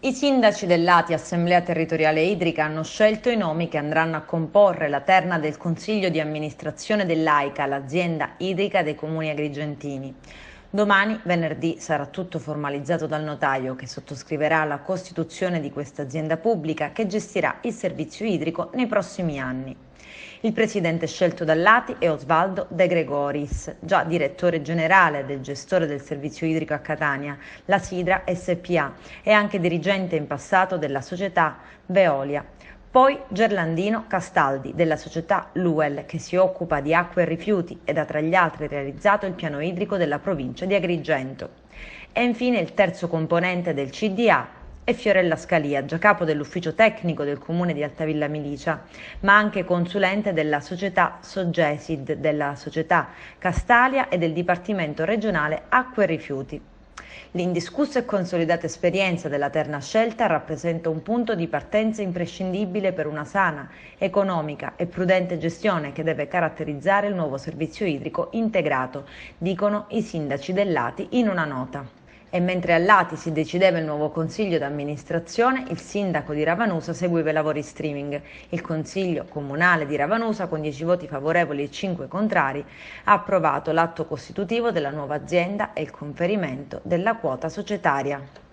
I sindaci dell'ATI Assemblea Territoriale Idrica hanno scelto i nomi che andranno a comporre la terna del Consiglio di amministrazione dell'AICA, l'azienda idrica dei comuni agrigentini. Domani, venerdì, sarà tutto formalizzato dal notaio che sottoscriverà la costituzione di questa azienda pubblica che gestirà il servizio idrico nei prossimi anni. Il presidente scelto dall'ATI è Osvaldo De Gregoris, già direttore generale del gestore del servizio idrico a Catania, la Sidra SPA, e anche dirigente in passato della società Veolia. Poi Gerlandino Castaldi, della società Luel, che si occupa di acque e rifiuti ed ha tra gli altri realizzato il piano idrico della provincia di Agrigento. E infine il terzo componente del CDA è Fiorella Scalia, già capo dell'ufficio tecnico del comune di Altavilla Milicia, ma anche consulente della società Sogesid, della società Castalia e del Dipartimento regionale Acque e Rifiuti. L'indiscussa e consolidata esperienza della terna scelta rappresenta un punto di partenza imprescindibile per una sana, economica e prudente gestione che deve caratterizzare il nuovo servizio idrico integrato, dicono i sindaci dell'ATI in una nota. E mentre all'ATI si decideva il nuovo consiglio d'amministrazione, il sindaco di Ravanusa seguiva i lavori streaming. Il consiglio comunale di Ravanusa, con 10 voti favorevoli e 5 contrari, ha approvato l'atto costitutivo della nuova azienda e il conferimento della quota societaria.